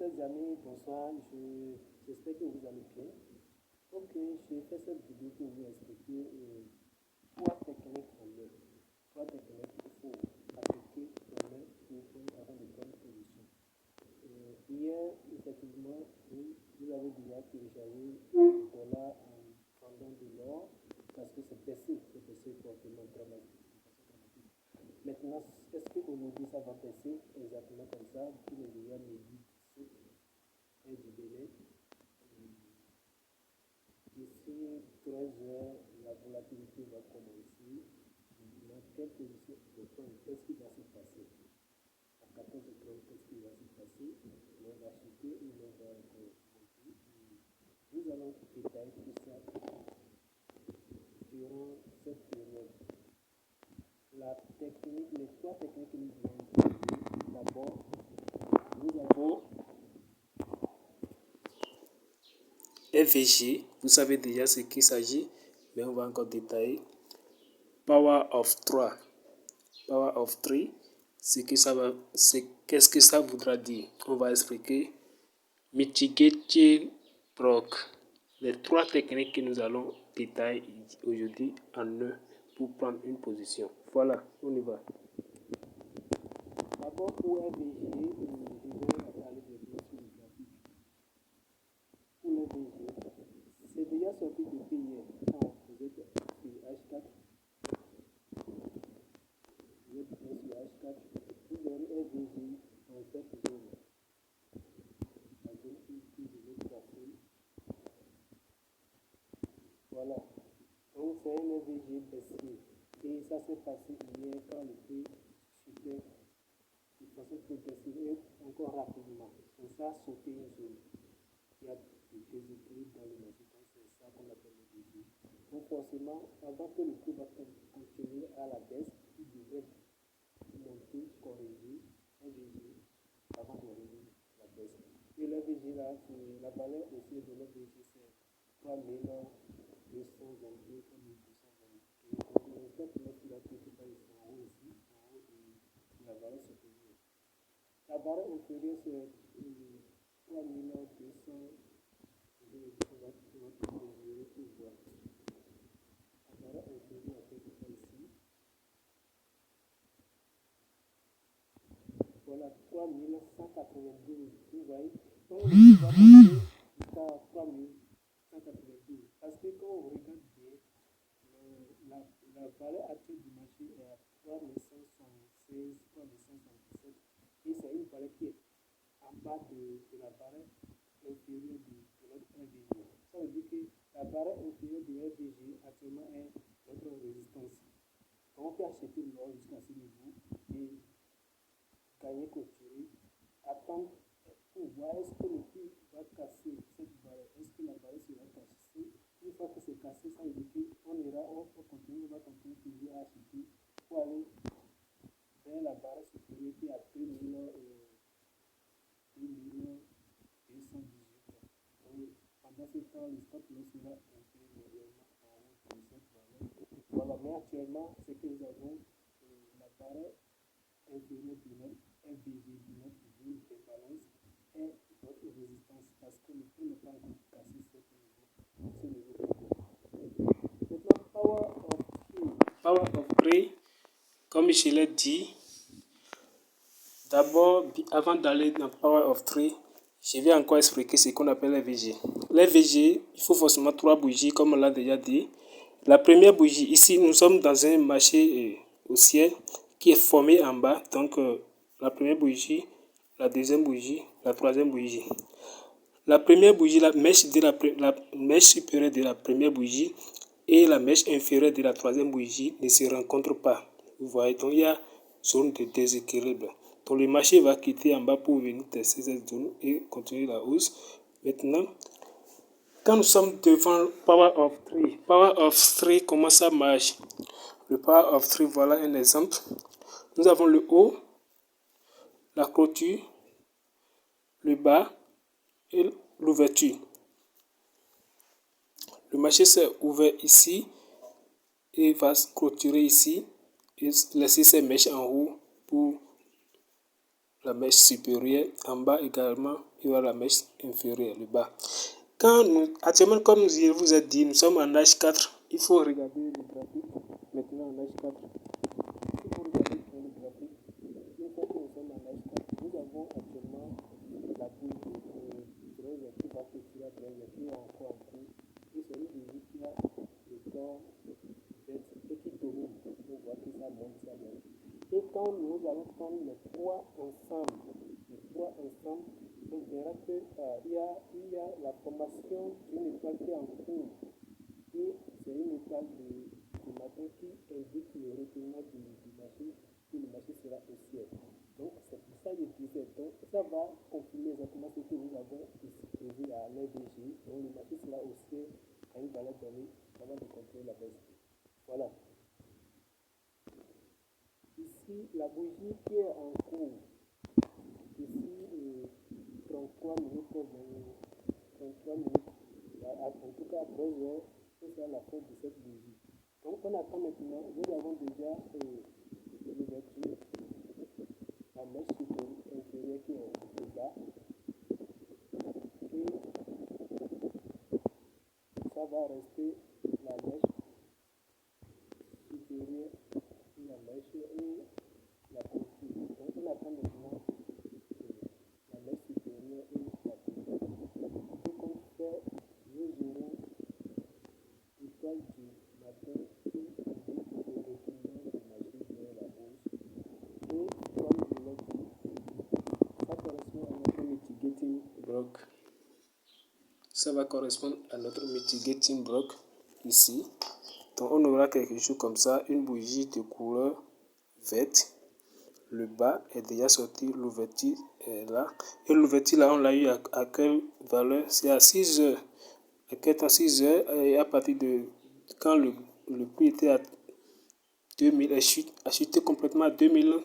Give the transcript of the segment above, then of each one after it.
chers amis, bonsoir. J'espère que vous allez bien. Donc, je fais cette vidéo pour vous expliquer trois techniques en main. Trois techniques qu'il faut appliquer en main avant de prendre une position. Hier, effectivement, vous avez déjà téléchargé le dollar en vendant de l'or parce que c'est baissé fortement, dramatique. Maintenant, est-ce qu'aujourd'hui ça va baisser exactement comme ça? Pour les déjà midi 17 et du Bénin. D'ici 13 heures, la volatilité va commencer. Dans quelle position je prends? Qu'est-ce qui va se passer? À 14h30, qu'est-ce qui va se passer? On va chuter ou on va encore monter. Nous allons détailler tout ça durant cette période. Les trois techniques que nous allons utiliser. D'abord, nous avons FVG. Vous savez déjà ce qu'il s'agit, mais on va encore détailler. Power of 3. Power of 3, qu'est-ce que ça voudra dire? On va expliquer. Mitigating block. Les trois techniques que nous allons détailler aujourd'hui en un pour prendre une position. Voilà, on y va. D'abord, pour FVG, je vais aller directement sur le graphique. Pour FVG, c'est déjà sorti depuis hier. Quand vous êtes sur H4, vous aurez FVG en cette zone. La zone que je vais tracer. Voilà. Donc, c'est un FVG baissier. Et ça s'est passé hier quand le prix chutait de façon progressive et encore rapidement. Donc, ça a sauté une zone. Il y a des déséquilibres dans le marché. Donc, c'est ça qu'on appelle le FVG. Donc, forcément, avant que le prix va continuer à la baisse, il devrait monter, corriger, FVG avant de revenir la baisse. Et le FVG là, la valeur aussi de l'FVG, c'est 3222, 3222. Donc, le fait que la quelque part ici en haut ici, en haut de la valeur supérieure. La valeur inférieure, c'est 3200. On va mesurer pour voir. La valeur inférieure, quelque part ici. Voilà, 3192. Vous voyez, donc on va monter jusqu'à 3192. Parce que quand on regarde bien, la valeur actuelle du marché est à 3176, 3177. Et c'est une valeur qui est en bas de la valeur inférieure de notre FVG. Ça veut dire que la valeur inférieure de FVG actuellement est notre résistance. Donc on peut acheter l'or jusqu'à ce niveau et gagner, clôturer, attendre pour voir est-ce que le prix va casser cette valeur, est-ce que la valeur sera cassée. Une fois que c'est cassé, ça veut dire qu'on va continuer toujours à acheter pour aller vers la barre supérieure qui est à 2218. Donc, pendant ce temps, le stop loss sera intérieurement en haut de cette valeur. Voilà, mais actuellement, c'est que nous avons la barre inférieure de notre FVG, de notre zone de balance et notre résistance parce que le prix n'est pas encore cassé ce niveau. Maintenant, Power of 3, comme je l'ai dit, d'abord, avant d'aller dans Power of 3, je vais encore expliquer ce qu'on appelle les VG. Les VG, il faut forcément trois bougies, comme on l'a déjà dit. La première bougie, ici, nous sommes dans un marché haussier qui est formé en bas. Donc, la première bougie, la deuxième bougie, la troisième bougie. La première bougie, la mèche supérieure de la première bougie et la mèche inférieure de la troisième bougie ne se rencontrent pas. Vous voyez, donc il y a zone de déséquilibre. Donc le marché va quitter en bas pour venir tester cette zone et continuer la hausse. Maintenant, quand nous sommes devant Power of 3, comment ça marche? Le Power of 3, voilà un exemple. Nous avons le haut, la clôture, le bas et l'ouverture. Le marché s'est ouvert ici et va se clôturer ici et laisser ses mèches en haut pour la mèche supérieure. En bas également, il y aura la mèche inférieure, le bas. Actuellement, comme je vous ai dit, nous sommes en H4. Il faut regarder le graphique. Maintenant en H4. Il faut regarder le graphique. Une fois que nous sommes en H4, nous avons actuellement la bougie qui va pétiller à travers, qui est encore en cours. Et c'est une bougie qui a le temps et qui domine. On voit que ça monte, ça monte. Et quand nous allons prendre les trois ensemble, on verra qu'il y a la formation d'une étoile qui est en cours. Et c'est une étoile du matin qui indique le retournement du marché, que le marché sera au ciel. Donc c'est pour ça que je disais, donc ça va confirmer exactement ce que nous avons ici prévu à l'RDG. Donc le marché sera au ciel à une valeur donnée avant de contrôler la baisse. Voilà. Ici, la bougie qui est en cours. Ici, 33 minutes, 33 minutes. En tout cas, après heures, c'est à la fin de cette bougie. Donc, on attend maintenant. Nous avons déjà l'ouverture, la mèche inférieure qui est au bas. Et ça va rester la mèche supérieure, la mèche et la clôture. Donc, on attend maintenant la mèche supérieure et la clôture. Ce qu'on fait, nous aurons l'étoile du matin qui indique le retournement du marché vers la hausse. Et comme je l'ai dit, ça correspond à notre mitigating block. Ça va correspondre à notre mitigating block ici. Donc on aura quelque chose comme ça, une bougie de couleur verte. Le bas est déjà sorti, l'ouverture est là. Et l'ouverture là, on l'a eu à quelle valeur? C'est à 6 heures. À quel temps? 6 heures. Et à partir de quand le prix était à 2000, a chuté complètement à 2120.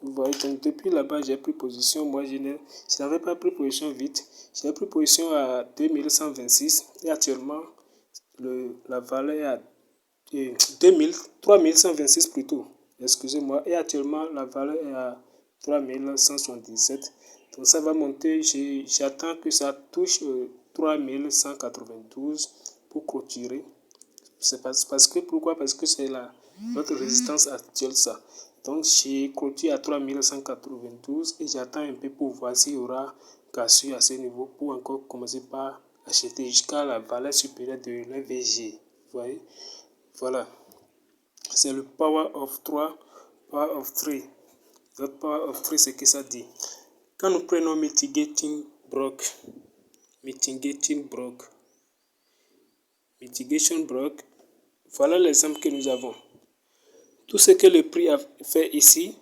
Vous voyez, donc depuis là-bas, j'ai pris position. Moi, je n'avais pas pris position vite. J'ai pris position à 2126. Et actuellement, la valeur est à 3126 plutôt. Excusez-moi. Et actuellement, la valeur est à 3177. Donc ça va monter. J'attends que ça touche 3192 pour clôturer. C'est parce que pourquoi? Parce que c'est notre résistance actuelle, ça. Donc j'ai clôturé à 3192 et j'attends un peu pour voir s'il y aura cassure à ce niveau pour encore commencer par acheter jusqu'à la valeur supérieure de l'EVG. Vous voyez? Voilà. C'est le Power of 3, Power of 3. Notre Power of 3, c'est que ça dit. Quand nous prenons Mitigation Block, voilà l'exemple que nous avons. Tout ce que le prix a fait ici,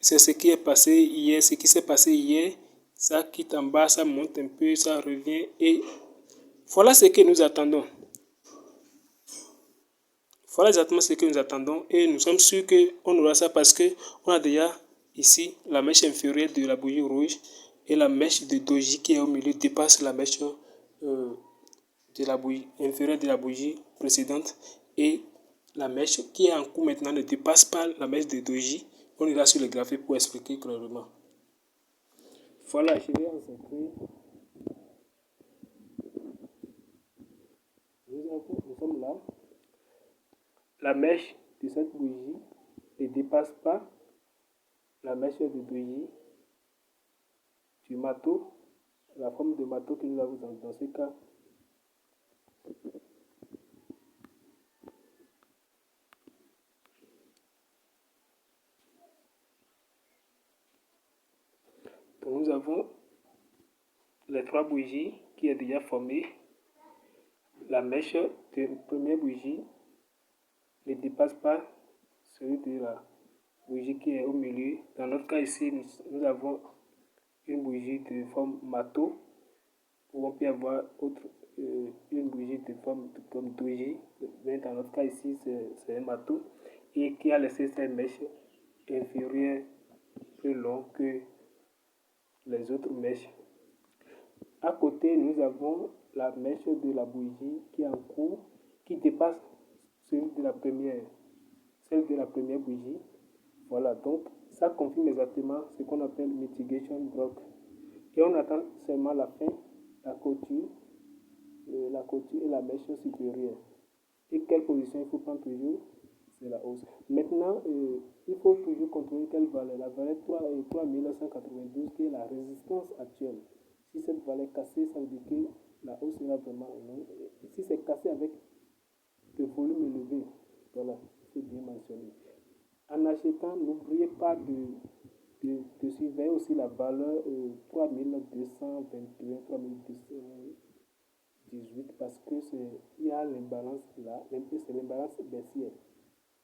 c'est ce qui est passé hier, ce qui s'est passé hier. Ça quitte en bas, ça monte un peu, ça revient. Et voilà ce que nous attendons. Voilà exactement ce que nous attendons. Et nous sommes sûrs qu'on aura ça parce qu'on a déjà ici la mèche inférieure de la bougie rouge. Et la mèche de doji qui est au milieu dépasse la mèche de la bougie inférieure de la bougie précédente. Et la mèche qui est en cours maintenant ne dépasse pas la mèche de doji. On ira sur le graphique pour expliquer clairement. Voilà, je vais en centrer. Nous sommes là. La mèche de cette bougie ne dépasse pas la mèche de doji du marteau, la forme de marteau que nous avons dans ce cas. Donc nous avons les trois bougies qui est déjà formée. La mèche de la première bougie ne dépasse pas celui de la bougie qui est au milieu. Dans notre cas ici, nous avons une bougie de forme marteau, ou on peut avoir une bougie de forme comme doji. Mais dans notre cas ici, c'est un marteau et qui a laissé cette mèche inférieure plus longue que les autres mèches. À côté, nous avons la mèche de la bougie qui est en cours, qui dépasse celle de la première bougie. Voilà, donc ça confirme exactement ce qu'on appelle mitigation block. Et on attend seulement la fin, la clôture, et la mèche supérieure. Et quelle position il faut prendre toujours? C'est la hausse. Maintenant, il faut toujours contrôler quelle valeur. La valeur 3192 qui est la résistance actuelle. Si cette valeur est cassée, ça veut dire que la hausse sera vraiment énorme. Et si c'est cassé avec de volume élevé, voilà, il faut bien mentionner. En achetant, n'oubliez pas de surveiller aussi la valeur 3221, 3218 parce que il y a l'imbalance là, c'est l'imbalance baissière.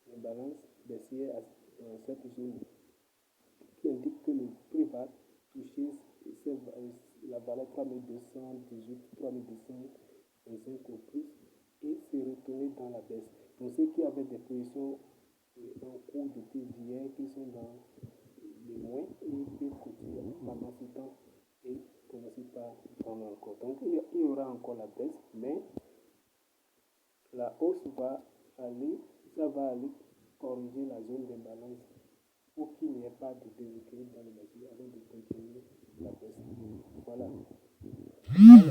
L'imbalance baissière dans cette zone qui indique que le prix va toucher la valeur 3218, 3225 au plus et se retourner dans la baisse. Pour ceux qui avaient des positions en cours d'été d'hier qui sont dans les moins et qui continuent pendant ce temps et commencer par prendre encore. Donc il y aura encore la baisse, mais la hausse va aller, ça va aller corriger la zone d'imbalance pour qu'il n'y ait pas de déséquilibre dans le marché avant de continuer la baisse. Voilà. Voilà les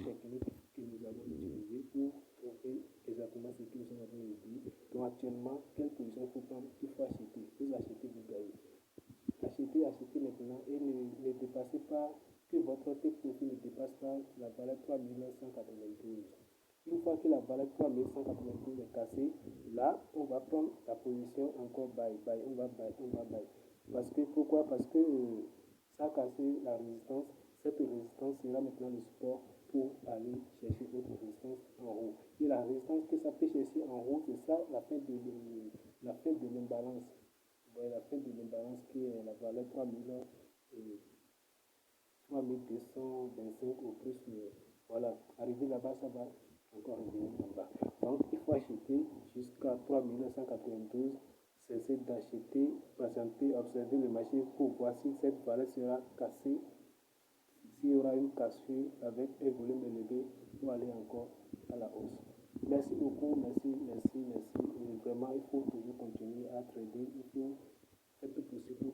techniques que nous avons utilisées pour trouver exactement ce que nous sommes en train de dire. Donc actuellement, quelle position il faut prendre? Il faut acheter. Vous achetez, vous gagnez. Achetez maintenant et ne dépassez pas, que votre tech profil ne dépasse pas la valeur 3192. Une fois que la valeur 3192 est cassée, là, on va prendre la position encore buy, on va buy. Parce que, pourquoi? Parce que ça a cassé la résistance. Cette résistance sera maintenant le support pour aller chercher votre résistance en haut. Et la résistance que ça peut chercher en haut, c'est ça la fin de l'imbalance. La fin de l'imbalance qui est la valeur 3225 au plus. Voilà, arrivé là-bas, ça va encore revenir en bas. Donc, il faut acheter jusqu'à 3992. Cesser d'acheter, patienter, observer le marché pour voir si cette valeur sera cassée, s'il y aura une cassure avec un volume élevé pour aller encore à la hausse. Merci beaucoup, merci. Et vraiment, il faut toujours continuer à trader. Il faut faire tout possible